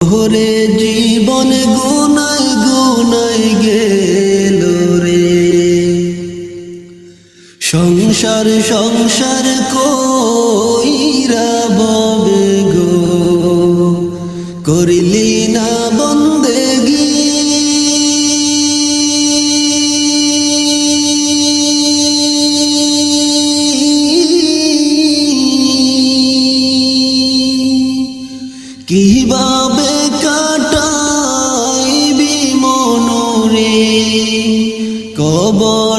ওরে জীবন গুনাই গুনাই গেল রে, সংসার সংসার কইরা ববে গো, করিলি না বন্দেগি। কিভাবে কাটাইবি মনরে কবর